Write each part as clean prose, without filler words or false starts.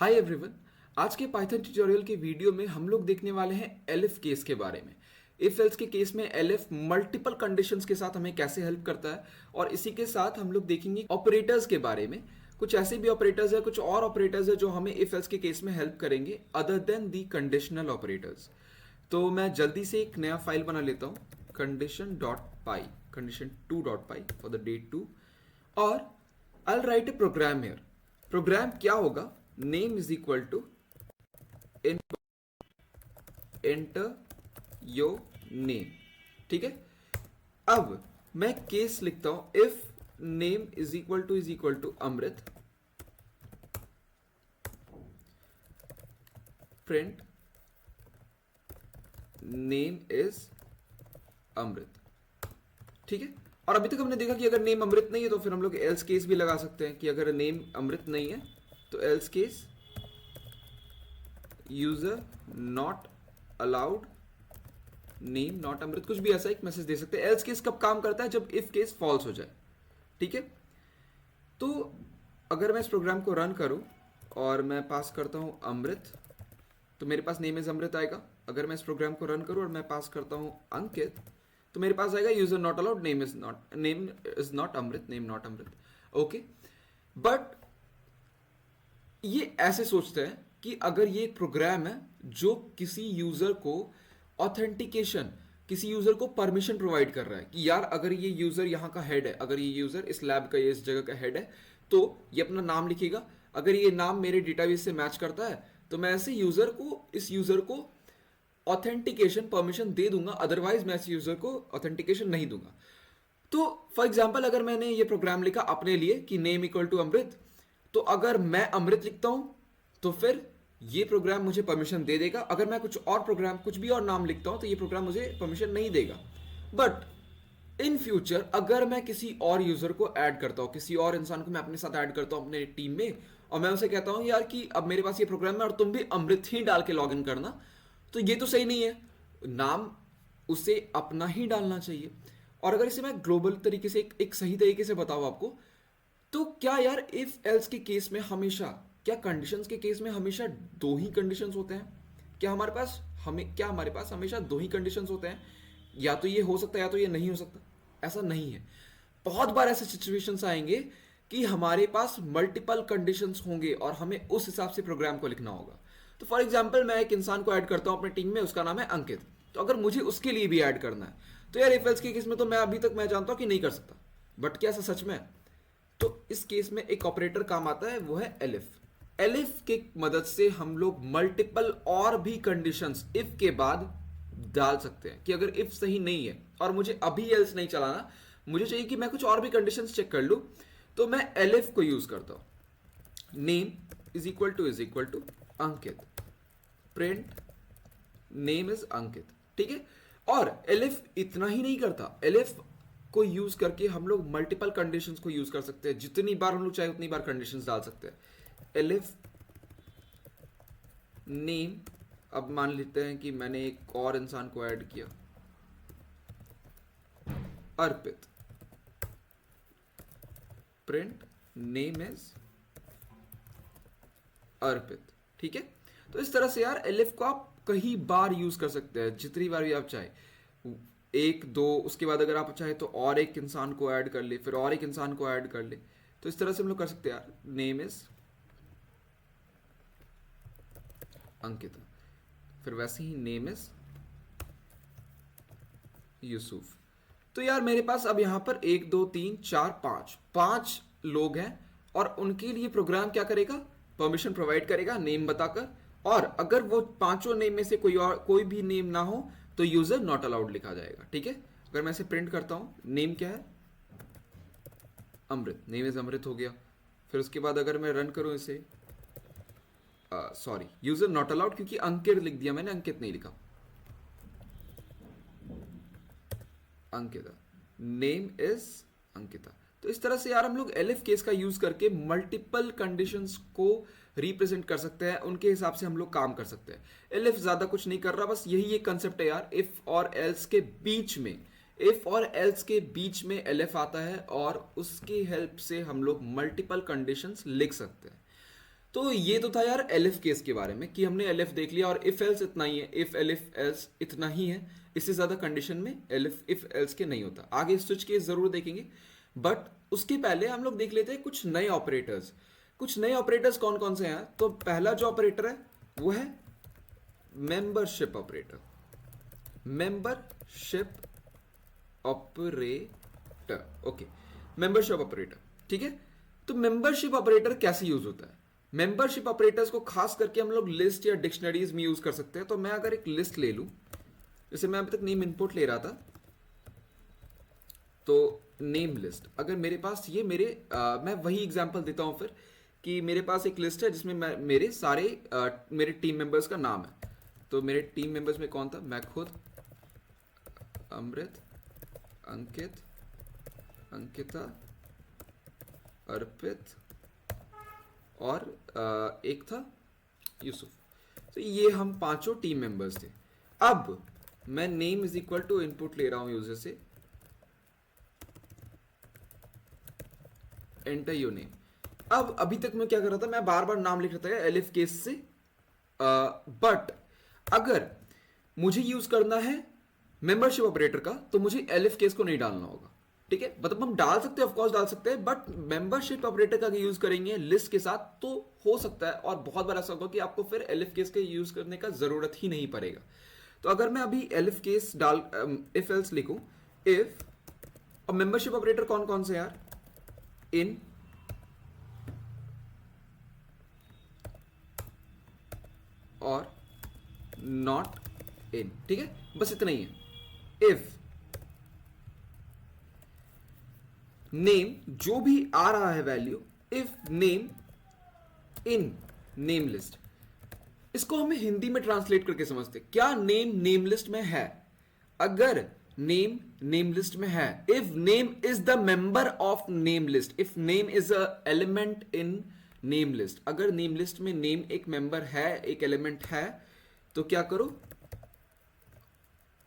Hi everyone. आज के Python tutorial के वीडियो में हम लोग देखने वाले हैं एलिफ केस के बारे में। इफ एल्स के केस में एलिफ मल्टीपल कंडीशंस के साथ हमें कैसे हेल्प करता है, और इसी के साथ हम लोग देखेंगे ऑपरेटर्स के बारे में। कुछ ऐसे भी ऑपरेटर्स है, कुछ और ऑपरेटर्स है जो हमें इफ एल्स के केस में हेल्प करेंगे other than the conditional operators. तो मैं जल्दी से एक नया फाइल बना लेता हूँ, condition.py, condition2.py for the date 2, और I'll write a program here. Program क्या होगा? Name is equal to enter your name. ठीक है, अब मैं केस लिखता हूं, if name is equal to Amrit, print name is Amrit. ठीक है, और अभी तक हमने देखा कि अगर नेम अमृत नहीं है तो फिर हम लोग एल्स केस भी लगा सकते हैं कि अगर नेम अमृत नहीं है तो else case user not allowed name not Amrit, कुछ भी ऐसा एक मैसेज दे सकते हैं। एल्स केस कब काम करता है? जब इफ केस फॉल्स हो जाए। ठीक है, तो अगर मैं इस प्रोग्राम को रन करूं और मैं पास करता हूं अमृत, तो मेरे पास नेम इज अमृत आएगा। अगर मैं इस प्रोग्राम को रन करूं और मैं पास करता हूं अंकित, तो मेरे पास आएगा user not allowed name is not Amrit, name not Amrit. Okay, but ये ऐसे सोचते हैं कि अगर ये एक प्रोग्राम है जो किसी यूजर को ऑथेंटिकेशन, किसी यूजर को परमिशन प्रोवाइड कर रहा है कि यार अगर ये यूजर यहाँ का हेड है, अगर ये यूजर इस लैब का, ये इस जगह का हेड है, तो ये अपना नाम लिखेगा। अगर ये नाम मेरे डेटाबेस से मैच करता है तो मैं ऐसे यूजर को, इस यूजर को ऑथेंटिकेशन परमिशन दे दूंगा, अदरवाइज मैं इस यूजर को ऑथेंटिकेशन नहीं दूंगा। तो फॉर एग्जाम्पल अगर मैंने ये प्रोग्राम लिखा अपने लिए कि नेम इक्वल टू अमृत, तो अगर मैं अमृत लिखता हूं तो फिर ये प्रोग्राम मुझे परमिशन दे देगा। अगर मैं कुछ और प्रोग्राम, कुछ भी और नाम लिखता हूं तो ये प्रोग्राम मुझे परमिशन नहीं देगा। बट इन फ्यूचर अगर मैं किसी और यूजर को ऐड करता हूं, किसी और इंसान को मैं अपने साथ ऐड करता हूं अपने टीम में, और मैं उसे कहता हूं यार कि अब मेरे पास ये प्रोग्राम है और तुम भी अमृत ही डाल के लॉग इन करना, तो ये तो सही नहीं है। नाम उसे अपना ही डालना चाहिए। और अगर इसे मैं ग्लोबल तरीके से, एक सही तरीके से बताऊं आपको, तो क्या यार इफ एल्स के केस में हमेशा, क्या कंडीशंस के केस में हमेशा दो ही कंडीशंस होते हैं? क्या हमारे पास हमेशा दो ही कंडीशंस होते हैं? या तो ये हो सकता है या तो ये नहीं हो सकता। ऐसा नहीं है। बहुत बार ऐसे सिचुएशंस आएंगे कि हमारे पास मल्टीपल कंडीशंस होंगे और हमें उस हिसाब से प्रोग्राम को लिखना होगा। तो फॉर एग्जाम्पल मैं एक इंसान को ऐड करता हूं अपनी टीम में, उसका नाम है अंकित। तो अगर मुझे उसके लिए भी ऐड करना है तो यार इफ एल्स के केस में तो मैं अभी तक मैं जानता हूं कि नहीं कर सकता, बट क्या ऐसा सच में है? तो इस केस में एक ऑपरेटर काम आता है, वो है एलिफ। एलिफ के मदद से हम लोग मल्टीपल और भी कंडीशंस इफ के बाद डाल सकते हैं कि अगर इफ सही नहीं है और मुझे अभी एल्स नहीं चलाना, मुझे चाहिए कि मैं कुछ और भी कंडीशंस चेक कर लूं, तो मैं एलिफ को यूज करता हूं। Name is equal to Ankit, print name is Ankit. ठीक है, और एलिफ इतना ही नहीं करता, एलिफ को यूज करके हम लोग मल्टीपल कंडीशंस को यूज कर सकते हैं। जितनी बार हम लोग चाहे उतनी बार कंडीशंस डाल सकते हैं। एलिफ नेम, अब मान लेते हैं कि मैंने एक और इंसान को ऐड किया, अर्पित, प्रिंट नेम इज अर्पित। ठीक है, तो इस तरह से यार एलिफ को आप कई बार यूज कर सकते हैं, जितनी बार भी आप चाहे, एक दो, उसके बाद अगर आप चाहे तो और एक इंसान को ऐड कर ले, फिर और एक इंसान को ऐड कर ले। तो इस तरह से हम लोग कर सकते हैं यार। नेम इज अंकिता, फिर वैसे ही नेम इज यूसुफ। तो यार मेरे पास अब यहां पर 1 2 3 4 5 लोग हैं, और उनके लिए प्रोग्राम क्या करेगा? परमिशन प्रोवाइड करेगा नेम बताकर। और अगर वो पांचों नेम में से कोई भी नेम ना हो तो यूजर नॉट अलाउड लिखा जाएगा। ठीक है, अगर मैं इसे प्रिंट करता हूं, नेम क्या है? अमृत, नेम इज अमृत हो गया। फिर उसके बाद अगर मैं रन करूं इसे, सॉरी, यूजर नॉट अलाउड, क्योंकि अंकित लिख दिया मैंने, अंकित नहीं लिखा, अंकिता, नेम इज अंकिता। तो इस तरह से यार हम लोग एलिफ केस का यूज करके मल्टीपल कंडीशंस को रिप्रेजेंट कर सकते हैं, उनके हिसाब से हम लोग काम कर सकते हैं। एलिफ ज्यादा कुछ नहीं कर रहा, बस यही एक कंसेप्ट है यार। इफ और एल्स के बीच में, इफ और एल्स के बीच में एलिफ आता है और उसकी हेल्प से हम लोग मल्टीपल कंडीशंस लिख सकते हैं। तो ये तो था यार एलिफ केस के बारे में कि हमने एलिफ देख लिया, और इफ एल्स इतना ही है, इफ एलिफ एल्स इतना ही है, इससे ज्यादा कंडीशन में एलिफ इफ एल्स के नहीं होता। आगे स्विच केस जरूर देखेंगे, बट उसके पहले हम लोग देख लेते हैं कुछ नए ऑपरेटर्स। कुछ नए ऑपरेटर्स कौन कौन से हैं? तो पहला जो ऑपरेटर है वो है membership operator. Membership operator, okay, membership operator, ठीक है। तो मेंबरशिप ऑपरेटर कैसे यूज होता है? मेंबरशिप ऑपरेटर्स को खास करके हम लोग लिस्ट या डिक्शनरीज में यूज कर सकते हैं। तो मैं अगर एक लिस्ट ले लूं, जैसे मैं अभी तक नेम इनपुट ले रहा था, तो नेम लिस्ट, अगर मेरे पास ये मेरे मैं वही एग्जांपल देता हूं फिर, कि मेरे पास एक लिस्ट है जिसमें मेरे सारे मेरे टीम मेंबर्स का नाम है। तो मेरे टीम मेंबर्स में कौन था? मैं खुद, अमृत, अंकित, अंकिता, अर्पित, और एक था यूसुफ। तो ये हम पांचों टीम मेंबर्स थे। अब मैं name is equal to input ले रहा हूं यूजर से, एंटर योर नेम। अब अभी तक मैं क्या कर रहा था? मैं बार बार नाम लिख रहा था एलिफ केस से, बट अगर मुझे यूज करना है मेंबरशिप ऑपरेटर का, तो मुझे एलिफ केस को नहीं डालना होगा, ठीक है। मतलब हम डाल सकते हैं, ऑफ कोर्स डाल सकते हैं, बट मेंबरशिप ऑपरेटर का यूज करेंगे लिस्ट के साथ, तो हो सकता है और बहुत बार ऐसा होगा कि आपको फिर एलिफ केस के यूज करने का जरूरत ही नहीं पड़ेगा। तो अगर मैं अभी एलिफ केस डाल इफ एल्स लिखूं, इफ, और मेंबरशिप ऑपरेटर कौन कौन से यार? इन, और नॉट इन, ठीक है, बस इतना ही है। इफ नेम, जो भी आ रहा है value, if name in name list, इसको हमें हिंदी में ट्रांसलेट करके समझते, क्या नेम नेम लिस्ट में है? अगर नेम नेम लिस्ट में है, if name is the member of name list, if name is a element in name list, अगर नेम लिस्ट में नेम एक मेंबर है, एक एलिमेंट है, तो क्या करो?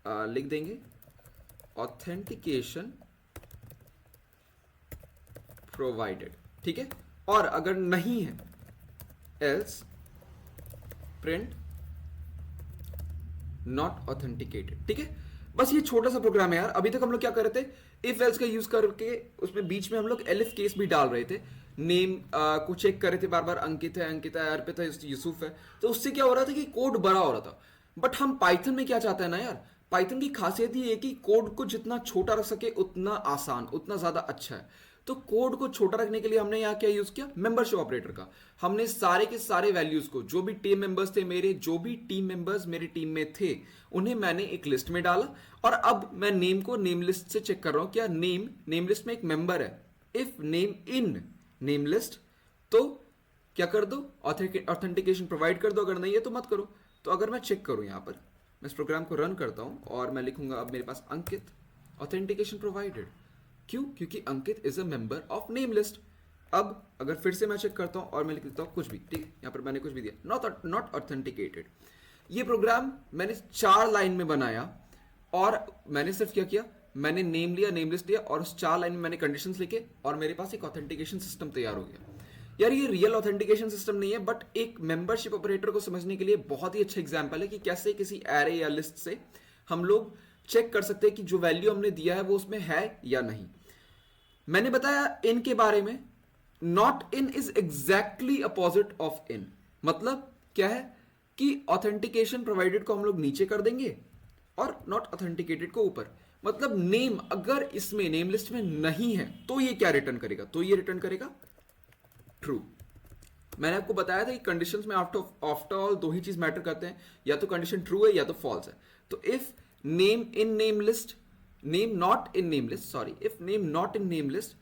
लिख देंगे ऑथेंटिकेशन प्रोवाइडेड, ठीक है। और अगर नहीं है, एल्स प्रिंट नॉट ऑथेंटिकेटेड, ठीक है। बस ये छोटा सा प्रोग्राम है यार। अभी तक हम लोग क्या कर रहे थे? इफ एल्स का यूज करके उसमें बीच में हम लोग एलिफ केस भी डाल रहे थे, नेम को चेक कर रहे थे बार बार, अंकित है, अंकिता है, अर्पित है, यूसुफ है। तो उससे क्या हो रहा था कि कोड बड़ा हो रहा था। बट हम पाइथन में क्या चाहते हैं ना यार, पाइथन की खासियत ये है कि कोड को जितना छोटा रख सके उतना आसान, उतना ज्यादा अच्छा है। तो कोड को छोटा रखने के लिए हमने यहाँ क्या यूज किया? मेंबरशिप ऑपरेटर का। हमने सारे के सारे वैल्यूज को, जो भी टीम मेंबर्स थे मेरे, जो भी टीम मेंबर्स मेरी टीम में थे, उन्हें मैंने एक लिस्ट में डाला। और अब मैं नेम को नेम लिस्ट से चेक कर रहा हूं, क्या नेम नेम लिस्ट में एक मेंबर है। If name in name list, तो क्या कर दो? ऑथेंटिकेशन प्रोवाइड कर दो, अगर नहीं है तो मत करो। तो अगर मैं चेक करूं, यहां पर मैं इस प्रोग्राम को रन करता हूं और मैं लिखूंगा अब मेरे पास अंकित, ऑथेंटिकेशन प्रोवाइडेड। क्यों? क्योंकि Ankit is a member of name list. अब अगर फिर से मैं चेक करता हूं और मैं लिख देता हूं कुछ भी, ठीक है, यहां पर मैंने कुछ भी दिया, नॉट ऑथेंटिकेटेड। ये प्रोग्राम मैंने 4 लाइन में बनाया, और मैंने सिर्फ क्या किया? मैंने नेम लिया, नेम लिस्ट लिया, और उस 4 लाइन में मैंने कंडीशंस लिखे, और मेरे पास एक ऑथेंटिकेशन सिस्टम तैयार हो गया। यार ये रियल ऑथेंटिकेशन सिस्टम नहीं है, बट एक मेंबरशिप ऑपरेटर को समझने के लिए बहुत ही अच्छा एग्जांपल है कि कैसे किसी एरे या लिस्ट से हम लोग चेक कर सकते हैं कि जो वैल्यू हमने दिया है वो उसमें है या नहीं। मैंने बताया इन के बारे में, not in is exactly opposite of in. मतलब क्या है कि ऑथेंटिकेशन प्रोवाइडेड को हम लोग नीचे कर देंगे और नॉट ऑथेंटिकेटेड को ऊपर। मतलब नेम अगर इसमें नेम लिस्ट में नहीं है तो ये क्या रिटर्न करेगा? तो ये रिटर्न करेगा ट्रू। मैंने आपको बताया था कि कंडीशंस में आफ्टर ऑल 2 ही चीज मैटर करते हैं, या तो कंडीशन ट्रू है या तो फॉल्स है। तो if name in name list, name not in name list, sorry, if name not in name list,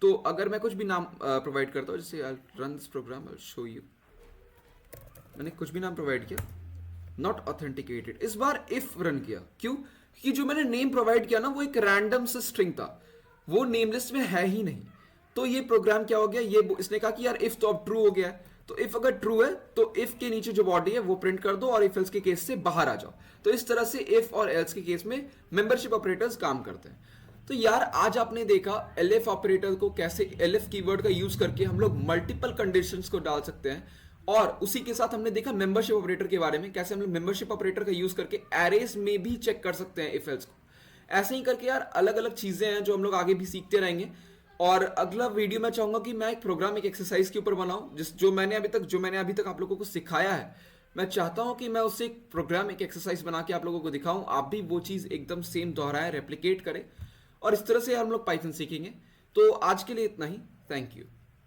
तो अगर मैं कुछ भी नाम प्रोवाइड करता हूं, जैसे I run this program, I show you, मैंने कुछ भी नाम प्रोवाइड किया, नॉट ऑथेंटिकेटेड। इस बार इफ रन किया, क्यों? क्योंकि जो मैंने नेम प्रोवाइड किया ना, वो एक रैंडम सा स्ट्रिंग था, वो नेम लिस्ट में है ही नहीं। तो ये प्रोग्राम क्या हो गया? ये इसने कहा कि यार इफ तो अब ट्रू हो गया है, तो इफ अगर ट्रू है तो इफ के नीचे जो बॉडी है वो प्रिंट कर दो, और इफ एल्स के केस से बाहर आ जाओ। तो इस तरह से इफ और एल्स के केस में मेंबरशिप ऑपरेटर्स काम करते हैं। तो यार आज आपने देखा एलएफ ऑपरेटर को कैसे, एलएफ कीवर्ड का यूज करके हम लोग मल्टीपल कंडीशंस को डाल सकते हैं। और उसी के साथ हमने देखा मेंबरशिप ऑपरेटर के बारे में, कैसे हम लोग मेंबरशिप ऑपरेटर का यूज करके एरेस में भी चेक कर सकते हैं इफ एल्स को। ऐसे ही करके यार अलग अलग चीजें हैं जो हम लोग आगे भी सीखते रहेंगे। और अगला वीडियो मैं चाहूंगा कि मैं एक प्रोग्राम, एक एक्सरसाइज के ऊपर बनाऊं, जो मैंने अभी तक आप लोगों को सिखाया है, मैं चाहता हूं कि मैं उससे एक प्रोग्राम, एक एक्सरसाइज बना के आप लोगों को दिखाऊं, आप भी वो चीज एकदम सेम दोहराए, रेप्लिकेट करें, और इस तरह से हम लोग पाइथन सीखेंगे। तो आज के लिए इतना ही, थैंक यू।